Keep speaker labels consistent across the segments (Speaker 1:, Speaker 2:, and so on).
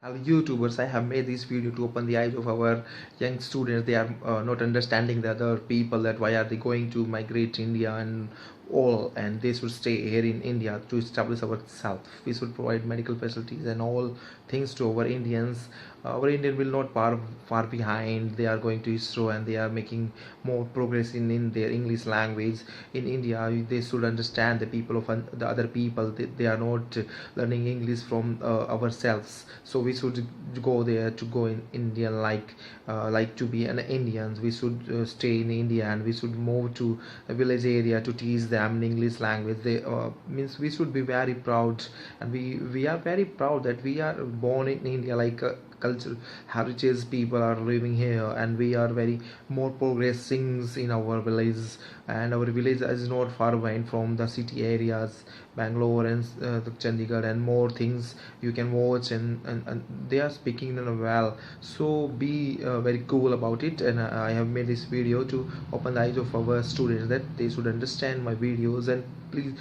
Speaker 1: Hello YouTubers, I have made this video to open the eyes of our young students. They are not understanding the other people, that why are they going to migrate to India and all, and they should stay here in India to establish ourselves. We should provide medical facilities and all things to our Indians. Our Indian will not far behind. They are going to ISRO and they are making more progress in their English language. In India, they should understand the people of the other people. They are not learning English from ourselves. So we should go there to go in India, like to be an Indians. We should stay in India and we should move to a village area to teach them in English language. They means we should be very proud, and we are very proud that we are born in India, like cultural heritage people are living here, and we are very more progressing in our villages, and our village is not far behind from the city areas, Bangalore and the Chandigarh and more things you can watch, and they are speaking well. So be very cool about it, and I have made this video to open the eyes of our students, that they should understand my videos, and please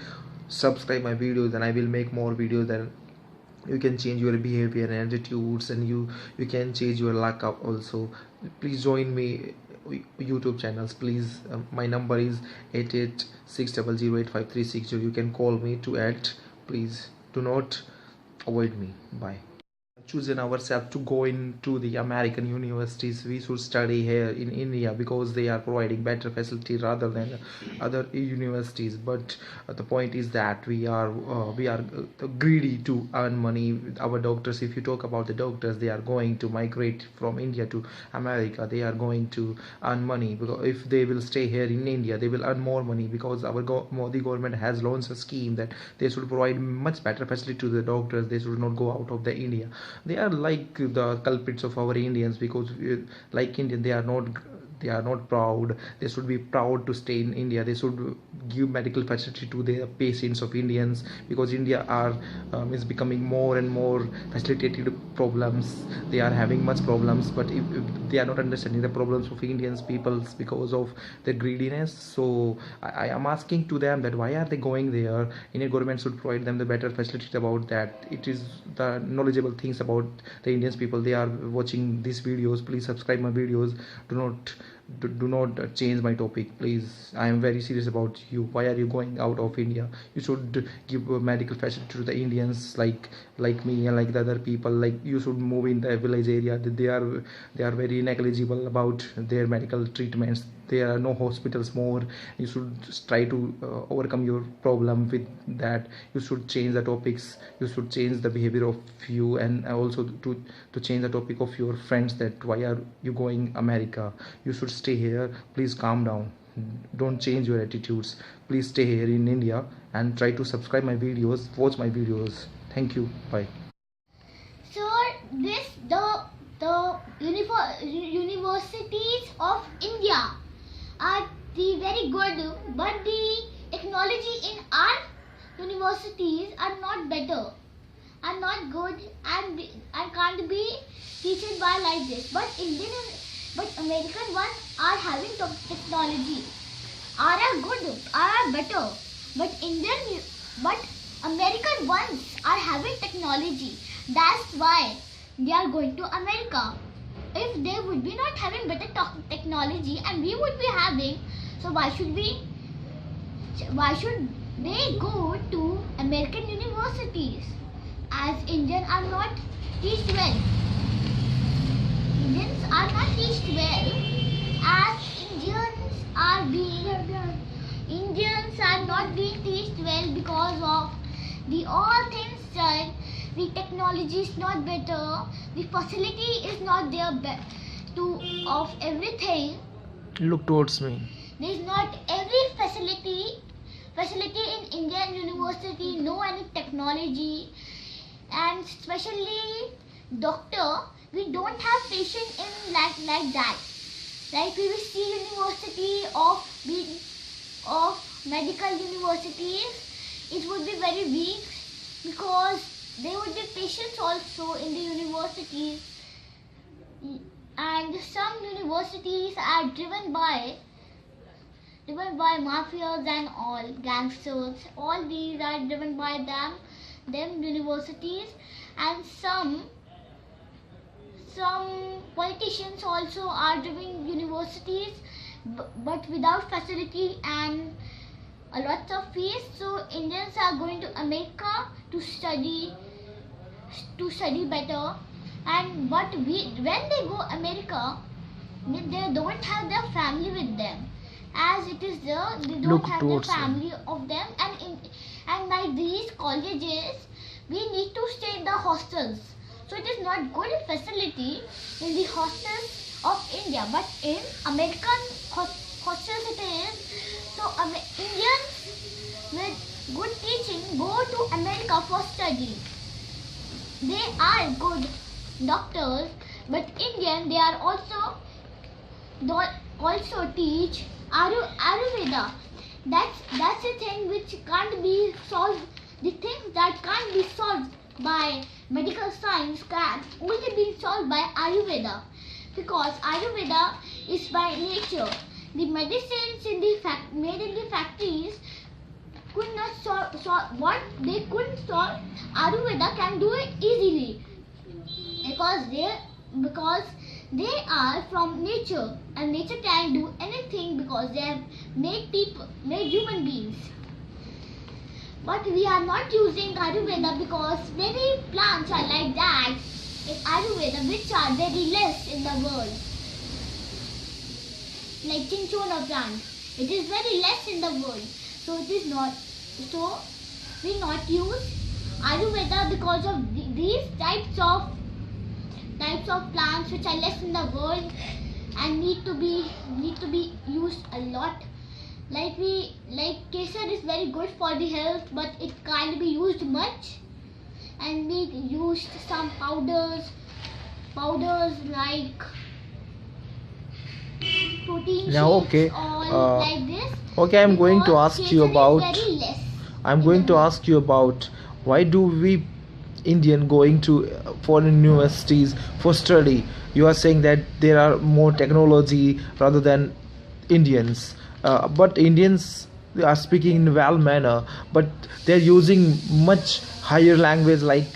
Speaker 1: subscribe my videos, and I will make more videos, and you can change your behavior and attitudes, and you can change your luck up also. Please join me YouTube channels, please. My number is 8860085360. You can call me to add. Please do not avoid me. Bye. Choosing ourselves to go into the American universities. We should study here in India because they are providing better facility rather than other universities. But the point is that we are greedy to earn money. Our doctors, if you talk about the doctors, they are going to migrate from India to America. They are going to earn money, because if they will stay here in India, they will earn more money, because our Modi government has launched a scheme that they should provide much better facility to the doctors. They should not go out of the India. They are like the culprits of our Indians, because like Indian, they are not proud. They should be proud to stay in India. They should give medical facility to their patients of Indians, because India is becoming more and more facilitated problems. They are having much problems, but if they are not understanding the problems of Indians peoples because of their greediness. So I am asking to them that why are they going there. Indian government should provide them the better facilities about that. It is the knowledgeable things about the Indians people. They are watching these videos. Please subscribe my videos. Do not change my topic, please. I am very serious about you. Why are you going out of India? You should give a medical facility to the Indians, like me and like the other people. Like, you should move in the village area. They are very negligible about their medical treatments. There are no hospitals more. You should try to overcome your problem with that. You should change the topics. You should change the behavior of you, and also to change the topic of your friends, that why are you going America. You should stay here. Please calm down. Don't change your attitudes. Please stay here in India and try to subscribe my videos, watch my videos. Thank you. Bye.
Speaker 2: So this the universities of India are the very good, but the technology in our universities are not better, are not good, and can't be teached by like this. But American ones are having technology, are good, are better. But American ones are having technology. That's why they are going to America. If they would be not having better technology and we would be having, so why should they go to American universities? As Indians are not teached well. Indians are not teached well, as Indians are not being teached well because of the all things that the technology is not better, the facility is not there to of everything.
Speaker 1: Look towards me.
Speaker 2: There is not every facility in Indian university, no any technology, and especially doctor, we don't have patient in like that. Like we will see university of medical universities, it would be very weak, because there would be patients also in the universities, and some universities are driven by mafias and all gangsters. All these are driven by them universities, and some some politicians also are doing universities, but without facility and a lot of fees. So Indians are going to America to study better. And but when they go America, they don't have their family with them, as it is there they don't
Speaker 1: Look
Speaker 2: have the
Speaker 1: towards them.
Speaker 2: family of them. And by these colleges we need to stay in the hostels, so it is not good facility in the hostels of India, but in American hostels it is. So Indians with good teaching go to America for study. They are good doctors, but Indian they are also teach Ayurveda. That's a thing which can't be solved. The things that can't be solved by medical science can only be solved by Ayurveda, because Ayurveda is by nature. The medicines in the made in the factories could not solve what they couldn't solve. Ayurveda can do it easily, because they are from nature, and nature can do anything because they have made human beings. But we are not using Ayurveda because many plants are like that in Ayurveda, which are very less in the world. Like Cinchona plant, it is very less in the world, so it is not. So we not use Ayurveda because of these types of plants which are less in the world and need to be used a lot. Like kesar is very good for the health, but it can't be used much. And we used some powders like protein
Speaker 1: Now,
Speaker 2: shakes,
Speaker 1: okay,
Speaker 2: all like this.
Speaker 1: okay, I'm going to
Speaker 2: Because
Speaker 1: ask you
Speaker 2: kesar is
Speaker 1: about.
Speaker 2: very less
Speaker 1: I'm
Speaker 2: in
Speaker 1: going
Speaker 2: the
Speaker 1: to
Speaker 2: world.
Speaker 1: ask you about why do we Indian going to foreign universities for study? You are saying that there are more technology rather than Indians, but Indians are speaking in well manner, but they're using much higher language like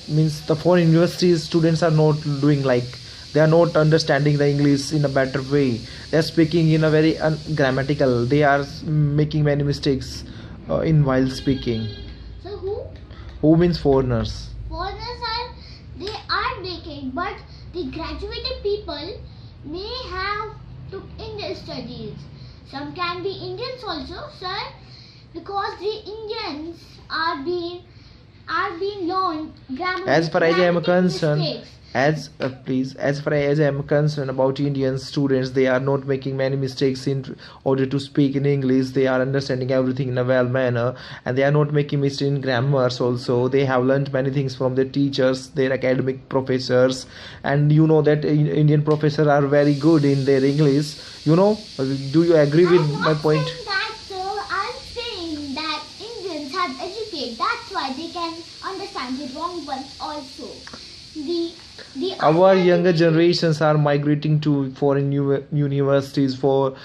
Speaker 1: means the foreign universities students are not doing like they are not understanding the English in a better way. They are speaking in a very ungrammatical. They are making many mistakes in while speaking.
Speaker 2: So
Speaker 1: Who means foreigners?
Speaker 2: foreigners are making, but the graduated people may have took English studies. Some can be Indians also, sir, because the Indians are being learned grammar.
Speaker 1: As far as I am
Speaker 2: grammatic
Speaker 1: concerned,
Speaker 2: mistakes.
Speaker 1: as far as I am concerned about Indian students, they are not making many mistakes in order to speak in English. They are understanding everything in a well manner, and they are not making mistakes in grammars also. They have learned many things from their teachers, their academic professors, and you know that Indian professors are very good in their English. You know, do you agree with
Speaker 2: I'm
Speaker 1: my
Speaker 2: not
Speaker 1: point?
Speaker 2: saying that, sir. I'm saying that Indians have educated. That's why they can understand the wrong ones also.
Speaker 1: Our younger generations are migrating to foreign universities for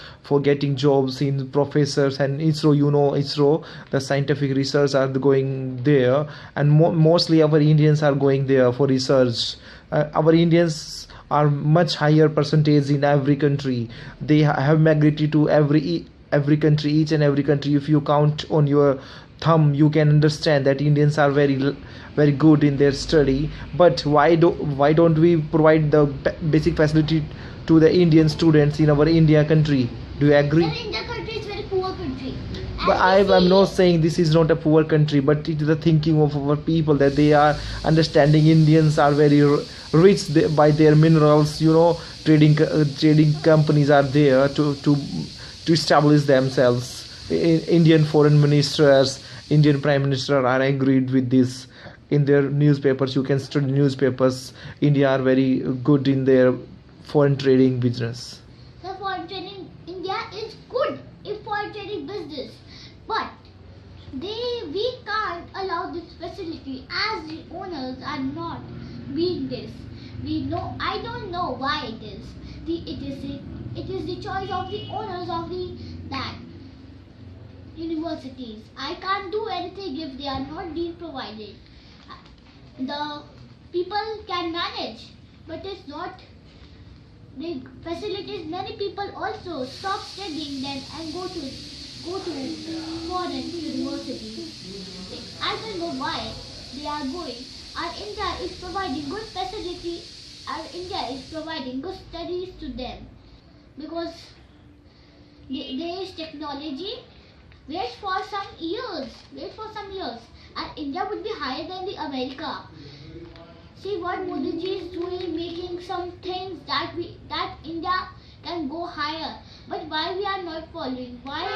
Speaker 1: getting jobs in professors and ISRO. You know, ISRO, the scientific research are going there, and mostly our Indians are going there for research. Our Indians are much higher percentage in every country. They have migrated to every country, each and every country. If you count on your thumb, you can understand that Indians are very good in their study. But why don't we provide the basic facility to the Indian students in our India country? Do you agree?
Speaker 2: Sir, India country is very poor country.
Speaker 1: But I'm not saying this is not a poor country, but it is the thinking of our people that they are understanding Indians are very rich by their minerals. You know, trading companies are there to establish themselves. Indian foreign ministers, Indian prime minister are agreed with this. In their newspapers, you can study newspapers. India are very good in their foreign trading business.
Speaker 2: So foreign trading, India is good in foreign trading business, but we can't allow this facility as the owners are not being this. I don't know why it is. It is the choice of the owners of that universities. I can't do anything if they are not being provided. The people can manage. but it's not the facilities. Many people also stop studying them and go to foreign universities. I don't know why they are going. Our India is providing good facility. Our India is providing good studies to them because there is technology. Wait for some years. And India would be higher than the America. See what Modi ji is doing, making some things that India can go higher. But why we are not following? Why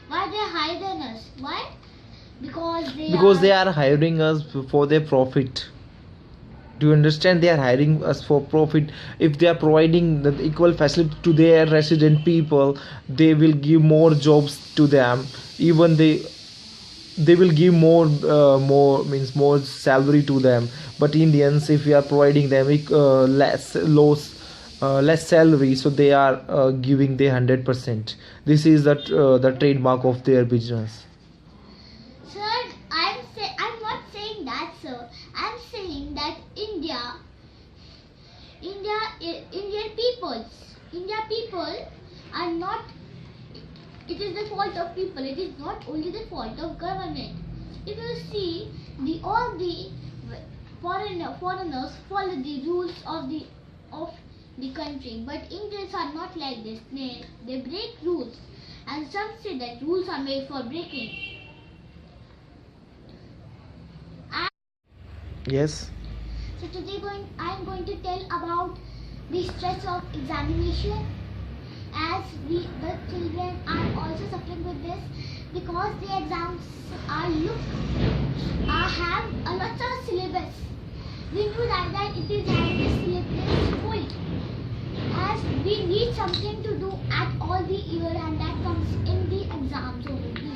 Speaker 2: they are higher than us? Why? Because
Speaker 1: they are hiring us for their profit. Do you understand? They are hiring us for profit. If they are providing the equal facility to their resident people, they will give more jobs to them. Even they will give more salary to them. But Indians, if we are providing them less salary, so they are giving their 100%. This is the trademark of their business.
Speaker 2: Sir, I'm not saying that, sir. I'm saying that India people are not. It is the fault of people. It is not only the fault of government. If you see, all the foreigners follow the rules of the country, but Indians are not like this. They break rules, and some say that rules are made for breaking.
Speaker 1: Yes.
Speaker 2: So today I am going to tell about the stress of examination, as the children are also suffering with this because the exams have a lot of syllabus. We knew that it is having the syllabus full, as we need something to do at all the year, and that comes in the exams only.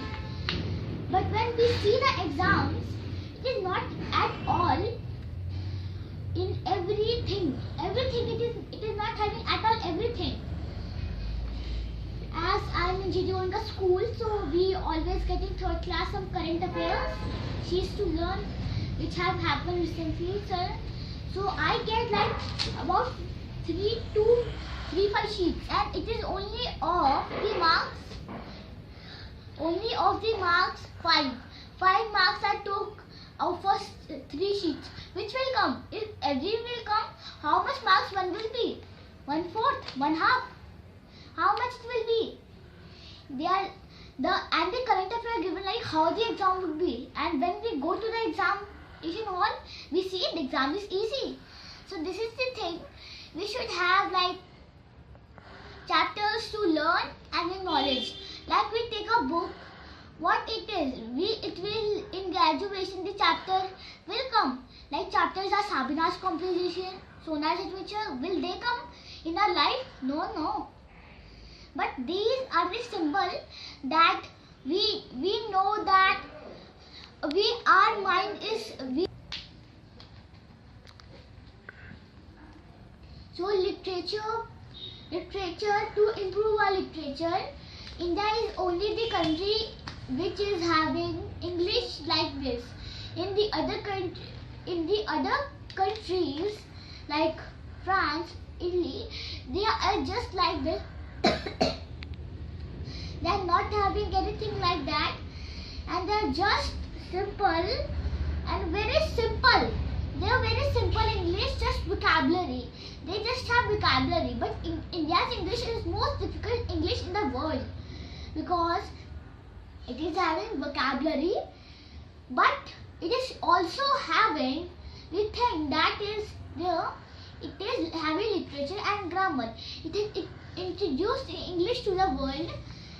Speaker 2: But when we see the exams, it is not at all in everything. It is not having at all everything. As I am in GD school, so we always get in third class some current affairs. She used to learn which have happened recently, sir. So I get like about 3 to 5 sheets, and it is only of the marks 5. 5 marks I took our first 3 sheets. Which will come? If every will come, how much marks one will be? 1/4, 1/2. How much it will be? The current affair given like how the exam would be, and when we go to the examination hall, we see the exam is easy. So this is the thing. We should have like chapters to learn and in knowledge. Like we take a book, what it is, it will in graduation the chapter will come. Like chapters are Sabina's composition, Sona's literature. Will they come in our life? No. But these are the symbol that we know that our mind is so literature to improve our literature. India is only the country which is having English like this. In the other countries like France, Italy, they are just like this. They are not having anything like that, and they are just simple and very simple. They are very simple English, just vocabulary. They just have vocabulary, but India's English is most difficult English in the world because it is having vocabulary, but it is also having the thing that is there. It is having literature and grammar. It introduced English to the world,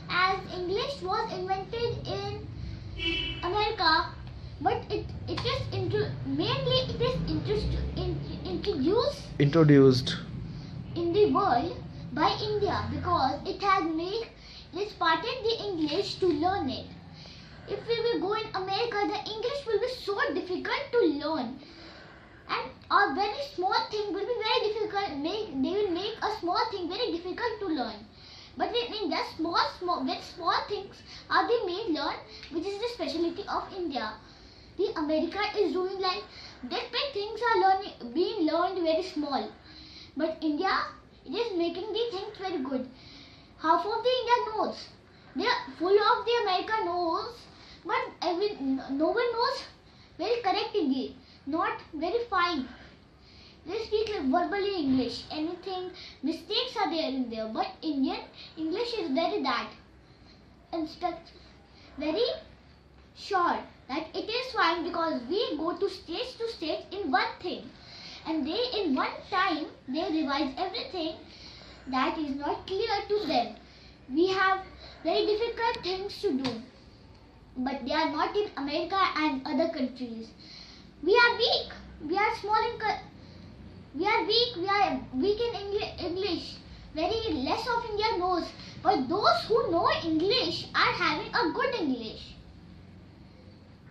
Speaker 2: as English was invented in America, but it is mainly introduced in the world by India because it started the English to learn it. If we will go in America, the English will be so difficult to learn, and a very small thing will be very difficult. They will make a small thing very difficult to learn. But in India, very small things are the main learn, which is the specialty of India. The America is doing like that big things are being learned very small. But India, it is making the things very good. Half of the India knows. They are full of the America knows, but no one knows very correct English, not very fine. They speak like verbally English. Anything mistakes are there in there, but Indian English is very that instruct very short. Like it is fine because we go to stage in one thing, and they in one time they revise everything that is not clear to them. We have very difficult things to do, but they are not in America and other countries. We are weak. We are small in. We are weak. We are weak in English. Very less of India knows, but those who know English are having a good English.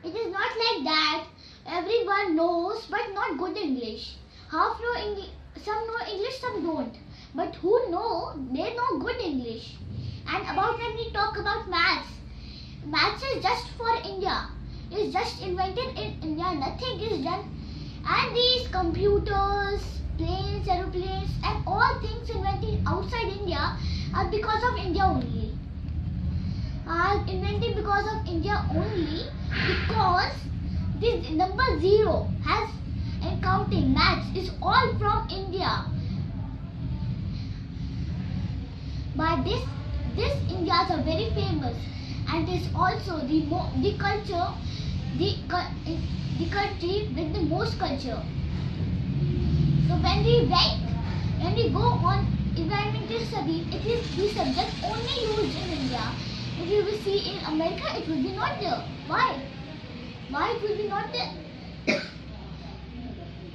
Speaker 2: It is not like that. Everyone knows, but not good English. Half know English. Some know English, some don't. But who know, they know good English. And about when we talk about maths, maths is just for India. It's just invented in India. Nothing is done. And these computers, planes, aeroplanes, and all things invented outside India are because of India only. Are invented because of India only, because this number 0 has and counting maths is all from India. But this Indias are very famous, and is also the culture, the country with the most culture. So when we go on environmental studies, it is the subject only used in India. If you will see in America, it will be not there. Why? Why it will be not there?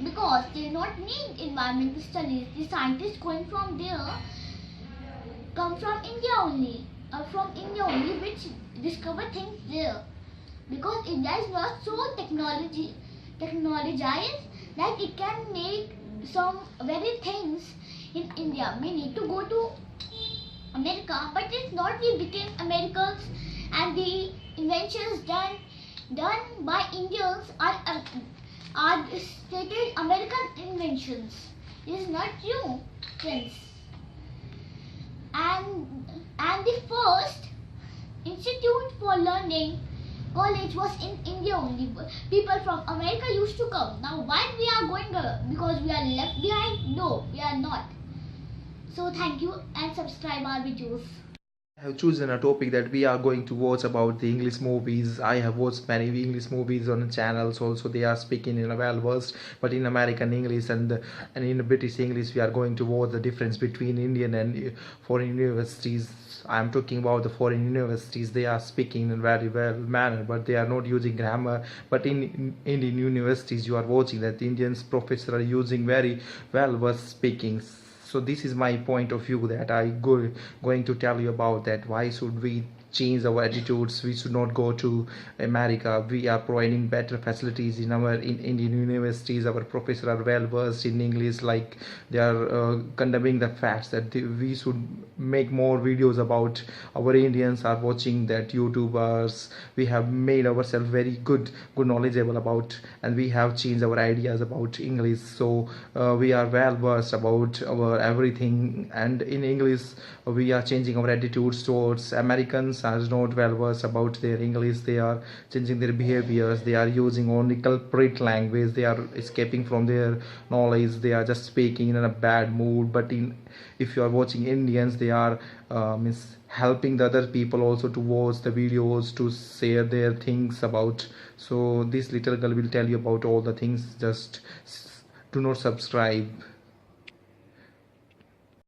Speaker 2: Because they not need environmental studies. The scientists going from there come from India only, which discover things there. Because India is not so technologized that it can make some very things in India. We need to go to America, but it's not we became Americans, and the inventions done by Indians are stated American inventions. It is not true, friends. And the first institute for learning college was in India only. People from America used to come. Now why we are going because we are left behind? No, we are not. So thank you and subscribe our videos.
Speaker 1: I have chosen a topic that we are going to watch about the English movies. I have watched many English movies on channels also. They are speaking in a well versed, but in American English and in British English we are going to watch the difference between Indian and foreign universities. I am talking about the foreign universities. They are speaking in a very well manner, but they are not using grammar. But in Indian universities you are watching that the Indian professors are using very well versed speaking. So this is my point of view that I going to tell you about that. Why should we change our attitudes? We should not go to America. We are providing better facilities in Indian universities. Our professors are well versed in English, like they are condemning the facts that we should make more videos about our Indians are watching that YouTubers. We have made ourselves very good knowledgeable about, and we have changed our ideas about English. So we are well versed about our everything, and in English we are changing our attitudes towards Americans are not well versed about their English. They are changing their behaviors. They are using only culprit language. They are escaping from their knowledge. They are just speaking in a bad mood. But if you are watching Indians, they are helping the other people also to watch the videos, to share their things about. So this little girl will tell you about all the things. Just do not subscribe.